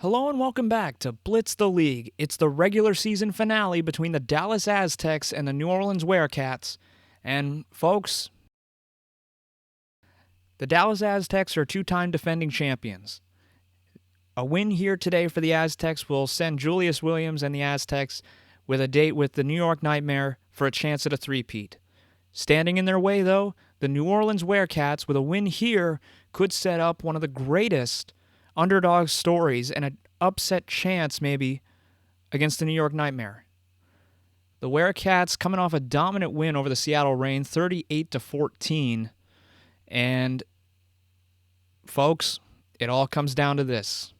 Hello and welcome back to Blitz the League. It's the regular season finale between the Dallas Aztecs and the New Orleans Werecats. And folks, the Dallas Aztecs are two-time defending champions. A win here today for the Aztecs will send Julius Williams and the Aztecs with a date with the New York Nightmare for a chance at a three-peat. Standing in their way, though, the New Orleans Werecats, with a win here, could set up one of the greatest underdog stories and an upset chance, maybe, against the New York Nightmare. The Werecats coming off a dominant win over the Seattle Reign, 38-14. And, folks, it all comes down to this.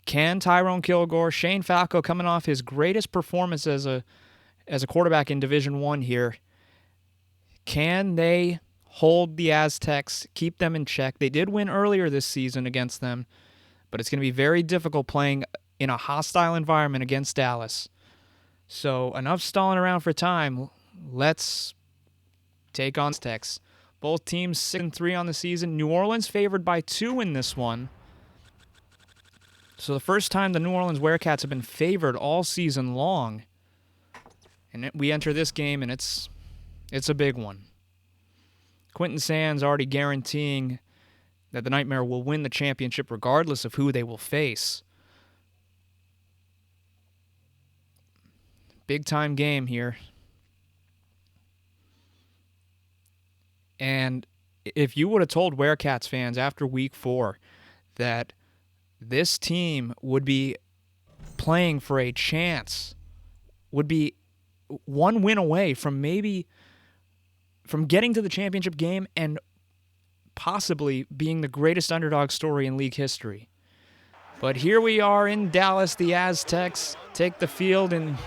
Can Tyrone Kilgore, Shane Falco, coming off his greatest performance as a quarterback in Division I here, can they hold the Aztecs, keep them in check? They did win earlier this season against them, but it's going to be very difficult playing in a hostile environment against Dallas. So enough stalling around for time. Let's take on Aztecs. Both teams 6-3 on the season. New Orleans favored by 2 in this one. So the first time the New Orleans Werecats have been favored all season long. And we enter this game, and it's a big one. Quentin Sands already guaranteeing that the Nightmare will win the championship regardless of who they will face. Big-time game here. And if you would have told Werecats fans after Week 4 that this team would be playing for a chance, would be one win away from getting to the championship game and possibly being the greatest underdog story in league history. But here we are in Dallas. The Aztecs take the field in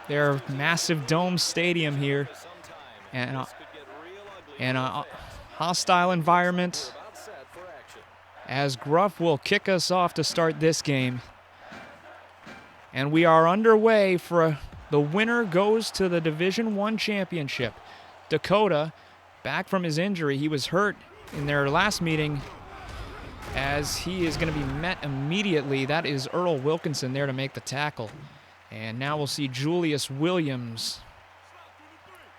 their massive dome stadium here, and a hostile environment, as Gruff will kick us off to start this game. And we are underway for the winner goes to the Division I championship. Dakota, back from his injury, he was hurt in their last meeting, as he is going to be met immediately. That is Earl Wilkinson there to make the tackle. And now we'll see Julius Williams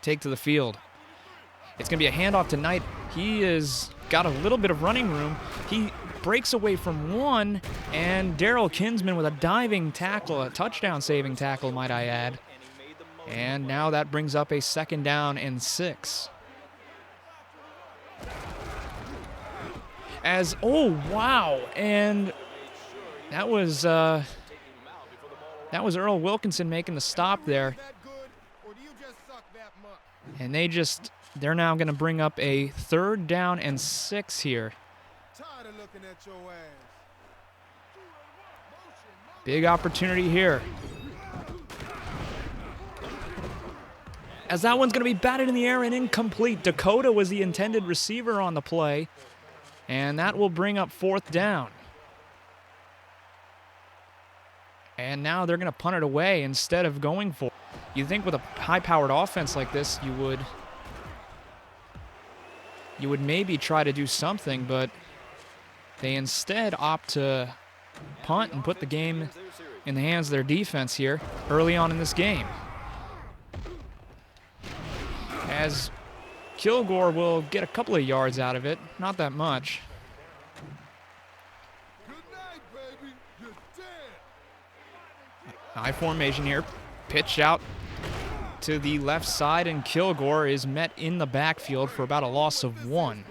take to the field. It's going to be a handoff to Knight. He has got a little bit of running room. He breaks away from one, and Daryl Kinsman with a diving tackle, a touchdown-saving tackle, might I add. And now that brings up a 2nd down and 6. Oh, wow. And that was Earl Wilkinson making the stop there. And they're now going to bring up a 3rd down and 6 here. Big opportunity here. As that one's going to be batted in the air and incomplete. Dakota was the intended receiver on the play. And that will bring up 4th down. And now they're going to punt it away instead of going for it. You'd think with a high-powered offense like this, you would maybe try to do something, but they instead opt to punt and put the game in the hands of their defense here early on in this game. As Kilgore will get a couple of yards out of it, not that much. High formation here, pitch out to the left side, and Kilgore is met in the backfield for about a loss of 1.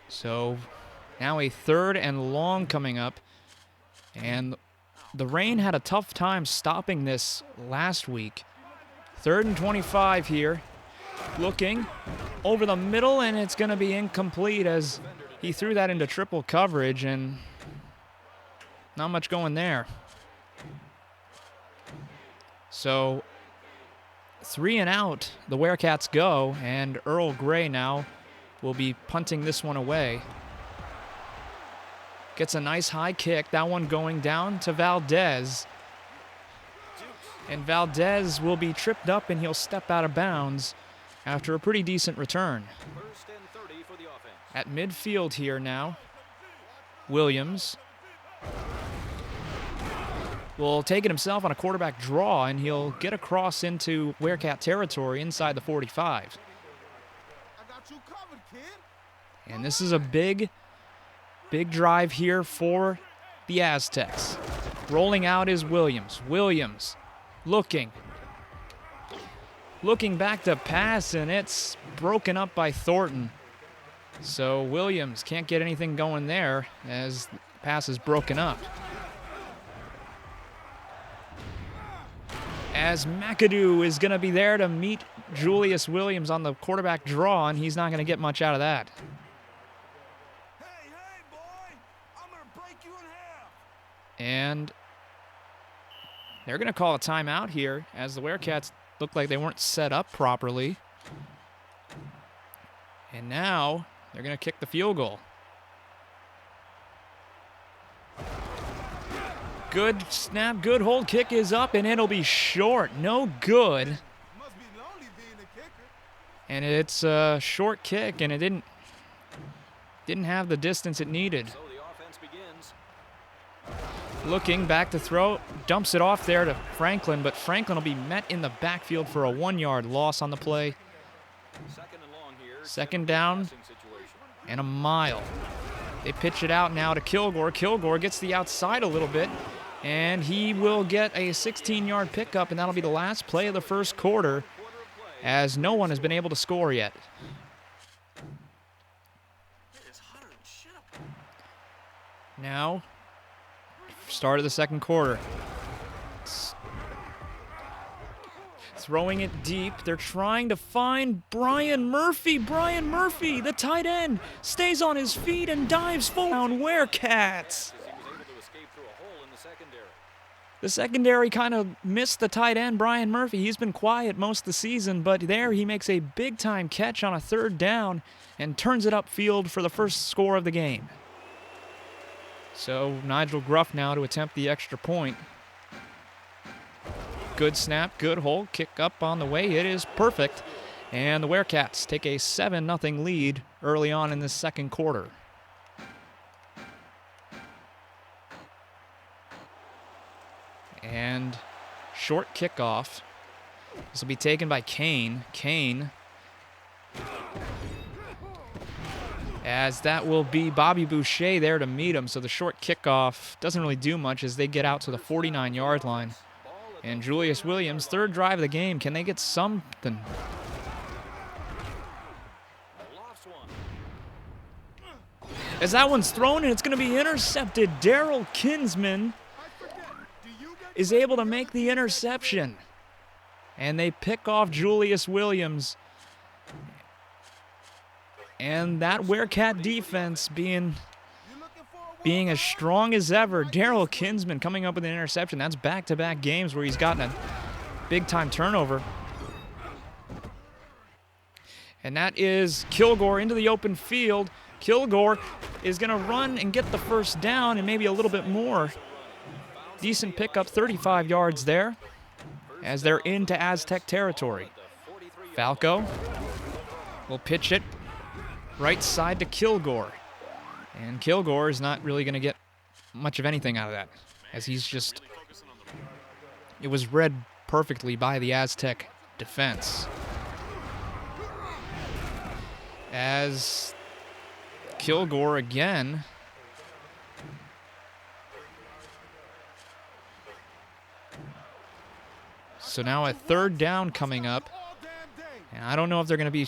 So now a 3rd and long coming up, and the Reign had a tough time stopping this last week. 3rd and 25 here, looking over the middle, and it's going to be incomplete as he threw that into triple coverage, and not much going there. So 3 and out, the Werecats go, and Earl Gray now will be punting this one away. Gets a nice high kick, that one going down to Valdez. And Valdez will be tripped up, and he'll step out of bounds after a pretty decent return. At midfield here now, Williams will take it himself on a quarterback draw, and he'll get across into Werecat territory inside the 45. And this is a big drive here for the Aztecs. Rolling out is Williams. Williams looking back to pass, and it's broken up by Thornton. So Williams can't get anything going there as the pass is broken up. As McAdoo is going to be there to meet Julius Williams on the quarterback draw, and he's not going to get much out of that. Hey, boy, I'm going to break you in half. And they're going to call a timeout here as the Werecats looked like they weren't set up properly. And now they're going to kick the field goal. Good snap, good hold, kick is up, and it'll be short. No good. Must be lonely being a kicker. And it's a short kick, and it didn't have the distance it needed. So the offense begins. Looking back to throw, dumps it off there to Franklin, but Franklin will be met in the backfield for a 1-yard loss on the play. Second and long here. Second down and a mile. They pitch it out now to Kilgore. Kilgore gets the outside a little bit, and he will get a 16-yard pickup, and that'll be the last play of the first quarter, as no one has been able to score yet. Now, start of the second quarter. Throwing it deep. They're trying to find Brian Murphy. Brian Murphy, the tight end, stays on his feet and dives forward. Werecats. The secondary kind of missed the tight end, Brian Murphy. He's been quiet most of the season, but there he makes a big-time catch on a third down and turns it upfield for the first score of the game. So Nigel Gruff now to attempt the extra point. Good snap, good hold, kick up on the way. It is perfect. And the Werecats take a 7-0 lead early on in the second quarter. And short kickoff. This will be taken by Kane. Kane, as that will be Bobby Boucher there to meet him. So the short kickoff doesn't really do much as they get out to the 49-yard line. And Julius Williams, third drive of the game. Can they get something? As that one's thrown and it's going to be intercepted, Daryl Kinsman is able to make the interception. And they pick off Julius Williams. And that Werecat defense being as strong as ever. Daryl Kinsman coming up with an interception. That's back-to-back games where he's gotten a big-time turnover. And that is Kilgore into the open field. Kilgore is going to run and get the first down and maybe a little bit more. Decent pickup, 35 yards there as they're into Aztec territory. Falco will pitch it right side to Kilgore. And Kilgore is not really going to get much of anything out of that, as it was read perfectly by the Aztec defense. As Kilgore again so now a third down coming up, and I don't know if they're going to be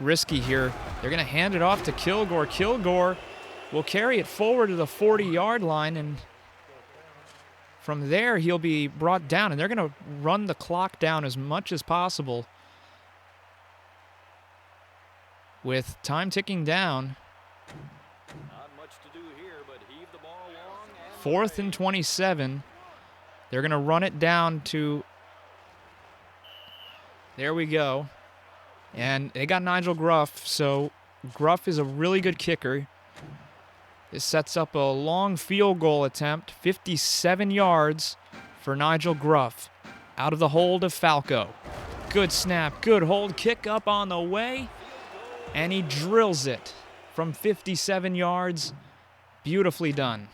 risky here. They're going to hand it off to Kilgore. Kilgore will carry it forward to the 40-yard line, and from there he'll be brought down, and they're going to run the clock down as much as possible with time ticking down. Not much to do here, but heave the ball long. 4th and 27. They're going to run it down to, there we go. And they got Nigel Gruff, so Gruff is a really good kicker. This sets up a long field goal attempt, 57 yards for Nigel Gruff. Out of the hold of Falco. Good snap, good hold, kick up on the way, and he drills it from 57 yards Beautifully done.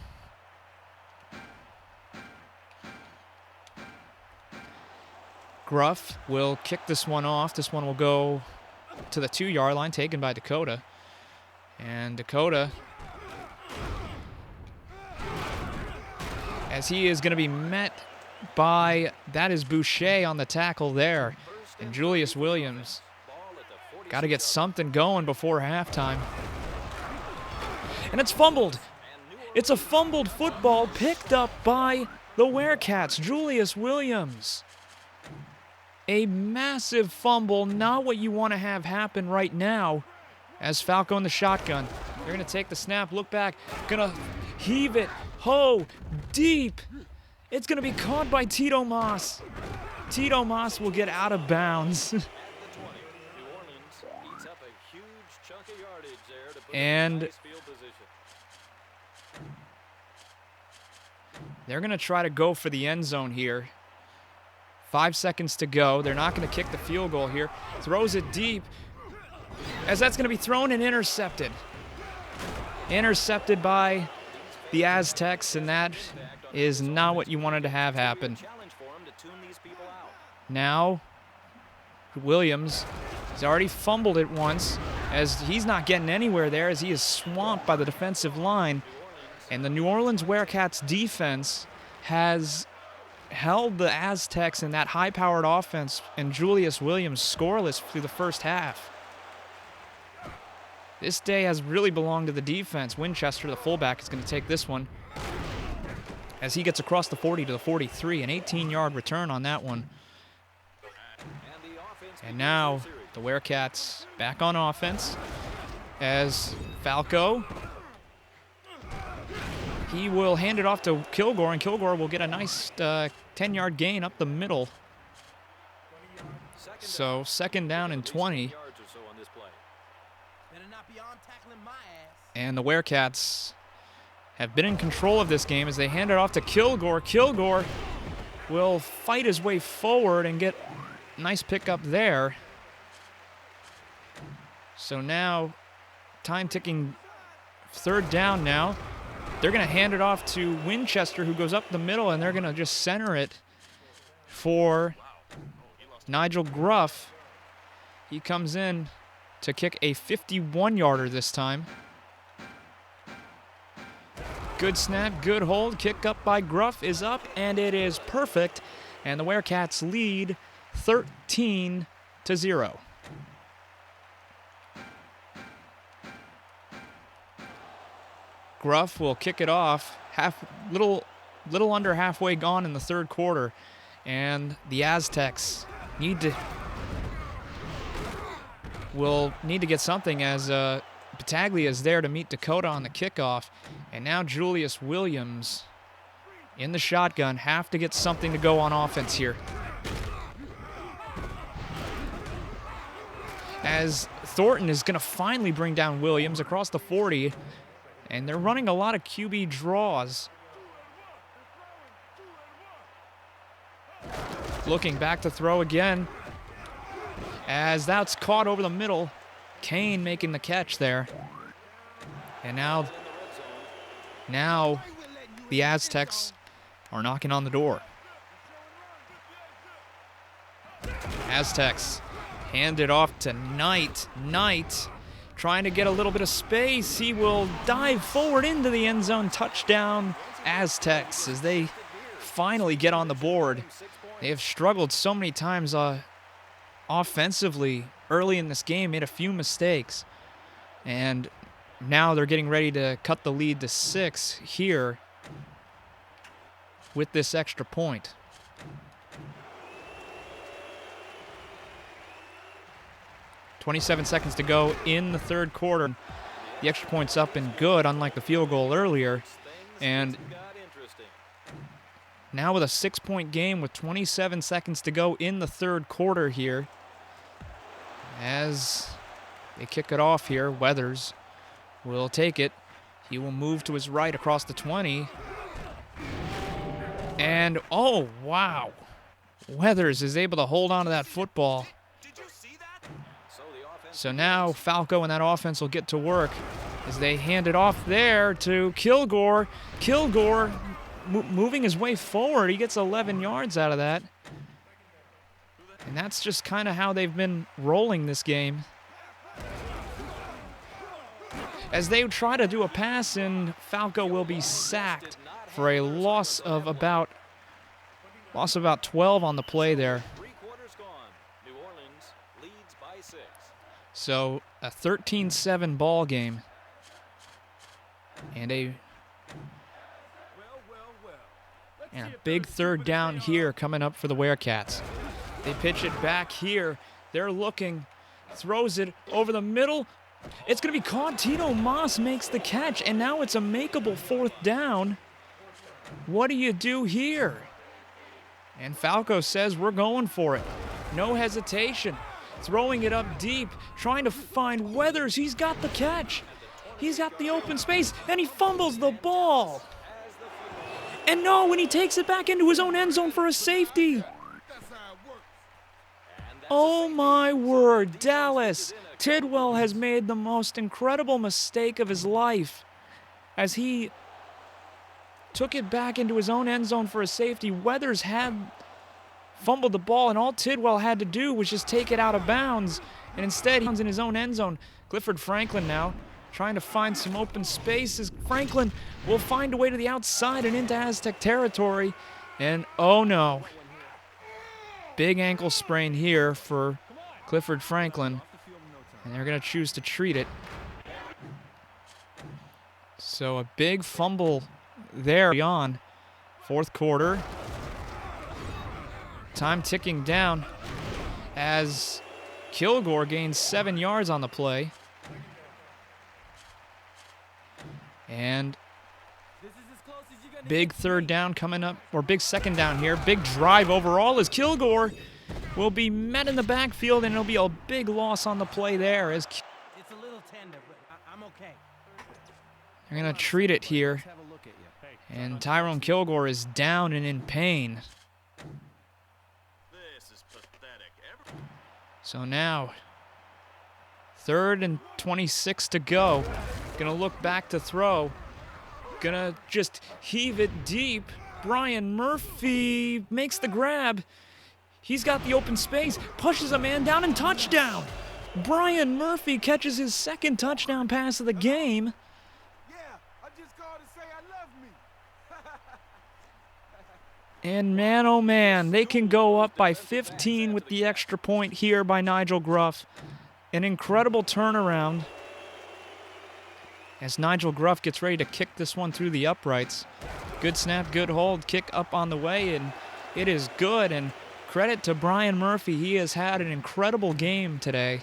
Gruff will kick this one off. This one will go to the 2-yard line, taken by Dakota. And Dakota, as he is going to be met by, that is Boucher on the tackle there. And Julius Williams got to get something going before halftime. And it's fumbled. It's a fumbled football picked up by the Werecats. Julius Williams. A massive fumble, not what you want to have happen right now as Falco in the shotgun. They're going to take the snap, look back, going to heave it, deep. It's going to be caught by Tito Moss. Tito Moss will get out of bounds. And they're going to try to go for the end zone here. 5 seconds to go. They're not going to kick the field goal here. Throws it deep, as that's going to be thrown and intercepted. Intercepted by the Aztecs, and that is not what you wanted to have happen. Now, Williams has already fumbled it once, as he's not getting anywhere there, as he is swamped by the defensive line. And the New Orleans Werecats defense has held the Aztecs in that high-powered offense and Julius Williams scoreless through the first half. This day has really belonged to the defense. Winchester, the fullback, is going to take this one as he gets across the 40 to the 43, an 18-yard return on that one. And now the Werecats back on offense as Falco, he will hand it off to Kilgore, and Kilgore will get a nice 10-yard gain up the middle. So 2nd down and 20. And the Werecats have been in control of this game as they hand it off to Kilgore. Kilgore will fight his way forward and get a nice pickup there. So now, time ticking, 3rd down now. They're going to hand it off to Winchester, who goes up the middle, and they're going to just center it for Nigel Gruff. He comes in to kick a 51-yarder this time. Good snap, good hold. Kick up by Gruff is up, and it is perfect. And the Werecats lead 13-0. Gruff will kick it off, little under halfway gone in the 3rd quarter, and the Aztecs will need to get something as Battaglia is there to meet Dakota on the kickoff, and now Julius Williams in the shotgun have to get something to go on offense here. As Thornton is going to finally bring down Williams across the 40, and they're running a lot of QB draws. Looking back to throw again, as that's caught over the middle. Kane making the catch there. And now the Aztecs are knocking on the door. Aztecs hand it off to Knight. Knight trying to get a little bit of space. He will dive forward into the end zone. Touchdown, Aztecs, as they finally get on the board. They have struggled so many times offensively early in this game, made a few mistakes. And now they're getting ready to cut the lead to 6 here with this extra point. .27 seconds to go in the 3rd quarter. The extra point's up and good, unlike the field goal earlier. And now with a 6-point game with 27 seconds to go in the 3rd quarter here. As they kick it off here, Weathers will take it. He will move to his right across the 20. And, oh, wow. Weathers is able to hold on to that football. So now Falco and that offense will get to work. as they hand it off there to Kilgore. Kilgore moving his way forward. He gets 11 yards out of that. And that's just kind of how they've been rolling this game. As they try to do a pass, and Falco will be sacked for a loss of about 12 on the play there. So a 13-7 ball game. And a big third down here coming up for the Werecats. They pitch it back here. They're looking, throws it over the middle. It's going to be caught. Tito Moss makes the catch, and now it's a makeable fourth down. What do you do here? And Falco says we're going for it. No hesitation. Throwing it up deep, trying to find Weathers. He's got the catch. He's got the open space, and he fumbles the ball. And no, when he takes it back into his own end zone for a safety. Oh my word, Dallas. Tidwell has made the most incredible mistake of his life as he took it back into his own end zone for a safety. Weathers had fumbled the ball, and all Tidwell had to do was just take it out of bounds, and instead he's in his own end zone. Clifford Franklin now trying to find some open spaces. Franklin will find a way to the outside and into Aztec territory, and oh no. Big ankle sprain here for Clifford Franklin, and they're going to choose to treat it. So a big fumble there on fourth quarter. Time ticking down as Kilgore gains 7 yards on the play. And big third down coming up, or big second down here. Big drive overall as Kilgore will be met in the backfield, and it'll be a big loss on the play there. As It's a little tender, but I'm okay. they're going to treat it here. And Tyrone Kilgore is down and in pain. So now, 3rd and 26 to go. Gonna look back to throw. Gonna just heave it deep. Brian Murphy makes the grab. He's got the open space, pushes a man down, and touchdown. Brian Murphy catches his 2nd touchdown pass of the game. Yeah, I just called to say I love me. And man, oh man, they can go up by 15 with the extra point here by Nigel Gruff. An incredible turnaround as Nigel Gruff gets ready to kick this one through the uprights. Good snap, good hold, kick up on the way, and it is good. And credit to Brian Murphy. He has had an incredible game today.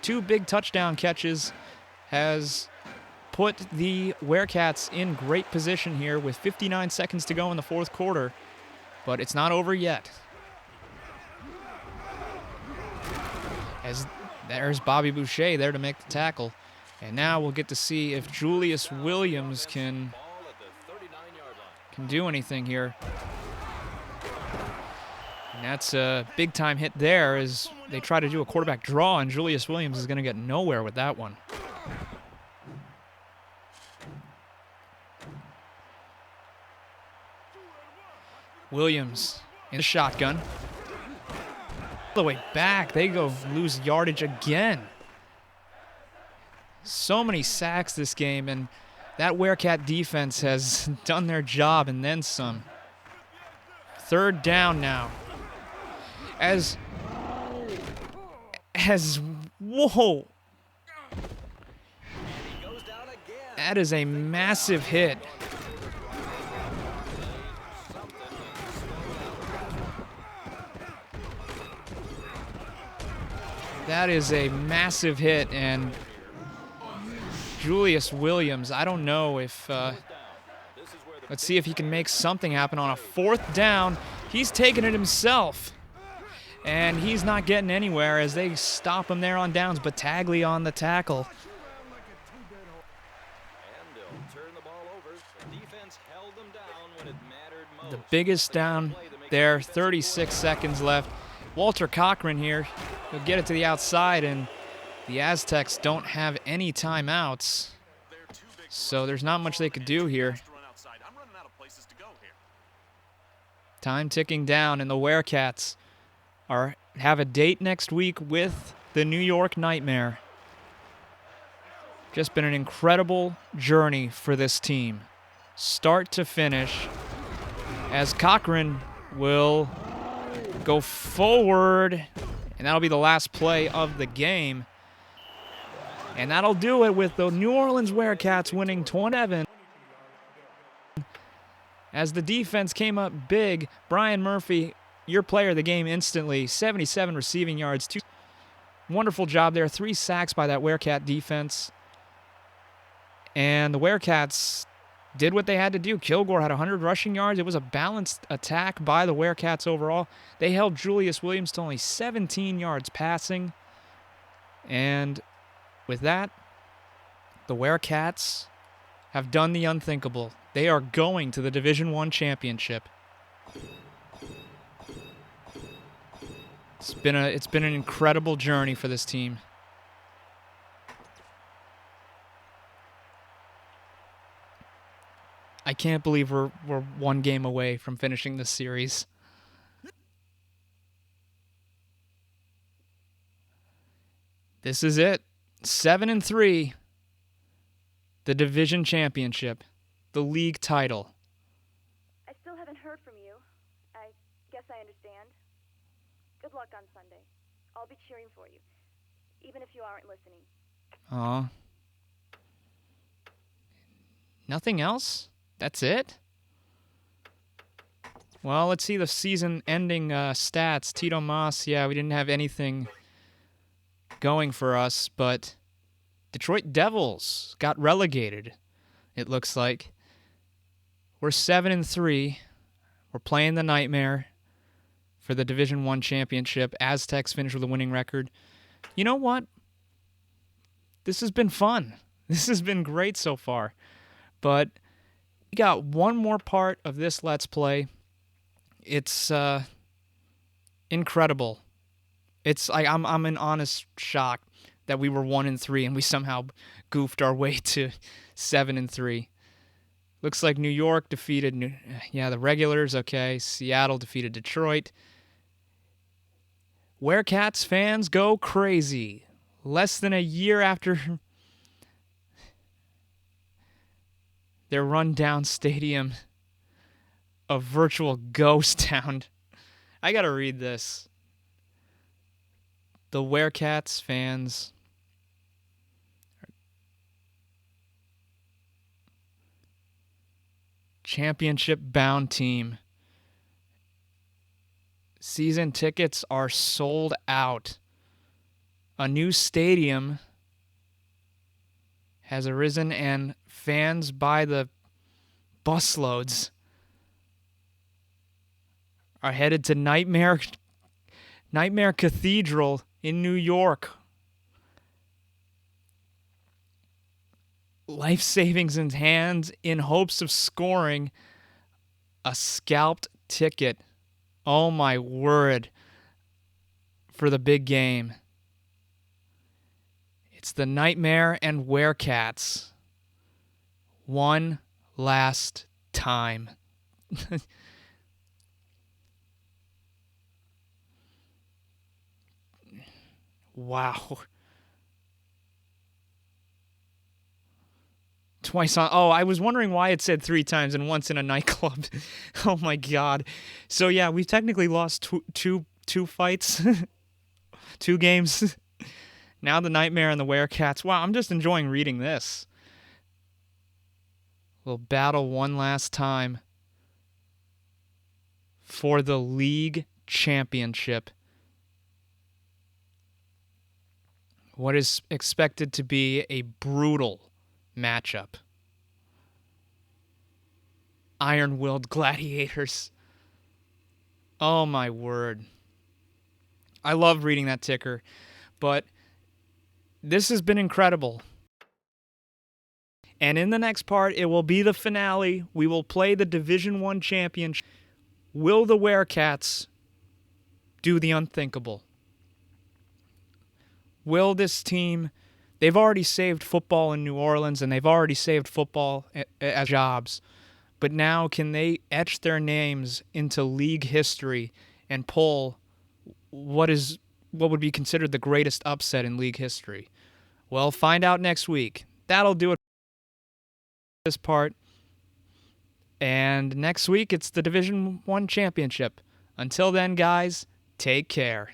2 big touchdown catches, has put the Werecats in great position here with 59 seconds to go in the fourth quarter. But it's not over yet. As there's Bobby Boucher there to make the tackle. And now we'll get to see if Julius Williams can do anything here. And that's a big-time hit there as they try to do a quarterback draw, and Julius Williams is going to get nowhere with that one. Williams in the shotgun. All the way back, they go lose yardage again. So many sacks this game, and that Werecat defense has done their job and then some. 3rd down now. Whoa. That is a massive hit. That is a massive hit, and Julius Williams, I don't know if, let's see if he can make something happen on a 4th down. He's taking it himself, and he's not getting anywhere as they stop him there on downs. Battaglia on the tackle. The biggest down there, 36 seconds left. Walter Cochran here, he'll get it to the outside, and the Aztecs don't have any timeouts. So there's not much they could do here. Time ticking down, and the Werecats have a date next week with the New York Nightmare. Just been an incredible journey for this team, start to finish, as Cochran will go forward, and that'll be the last play of the game. And that'll do it with the New Orleans Werecats winning 27. As the defense came up big, Brian Murphy, your player of the game instantly, 77 receiving yards. Wonderful job there, 3 sacks by that Werecat defense. And the Werecats did what they had to do. Kilgore had 100 rushing yards. It was a balanced attack by the Werecats overall. They held Julius Williams to only 17 yards passing. And with that, the Werecats have done the unthinkable. They are going to the Division I championship. It's been an incredible journey for this team. I can't believe we're one game away from finishing this series. This is it. 7-3. The division championship. The league title. I still haven't heard from you. I guess I understand. Good luck on Sunday. I'll be cheering for you, even if you aren't listening. Aw. Nothing else? That's it? Well, let's see the season-ending stats. Tito Mas, yeah, we didn't have anything going for us, but Detroit Devils got relegated, it looks like. We're 7-3. We're playing the Nightmare for the Division I championship. Aztecs finished with a winning record. You know what? This has been fun. This has been great so far. But we got one more part of this Let's Play. It's incredible. It's like I'm in honest shock that we were 1-3 and we somehow goofed our way to 7-3. Looks like New York defeated the regulars. Okay, Seattle defeated Detroit. Werecats fans go crazy. Less than a year after their rundown stadium, a virtual ghost town. I gotta read this. The Werecats fans championship-bound team. Season tickets are sold out. A new stadium has arisen, and fans by the busloads are headed to Nightmare Cathedral in New York. Life savings in hand in hopes of scoring a scalped ticket. Oh my word. For the big game. It's the Nightmare and Werecats. One last time. Wow. Twice on. Oh, I was wondering why it said 3 times and once in a nightclub. Oh my God. So yeah, we technically lost two fights, 2 games. Now the Nightmare and the Werecats. Wow, I'm just enjoying reading this. We'll battle one last time for the league championship. What is expected to be a brutal matchup. Iron-willed gladiators. Oh my word. I love reading that ticker, but this has been incredible. And in the next part, it will be the finale. We will play the Division I championship. Will the Werecats do the unthinkable? Will this team, they've already saved football in New Orleans, and they've already saved football as jobs. But now can they etch their names into league history and pull what would be considered the greatest upset in league history? Well, find out next week. That'll do it for this part. And next week, it's the Division I championship. Until then, guys, take care.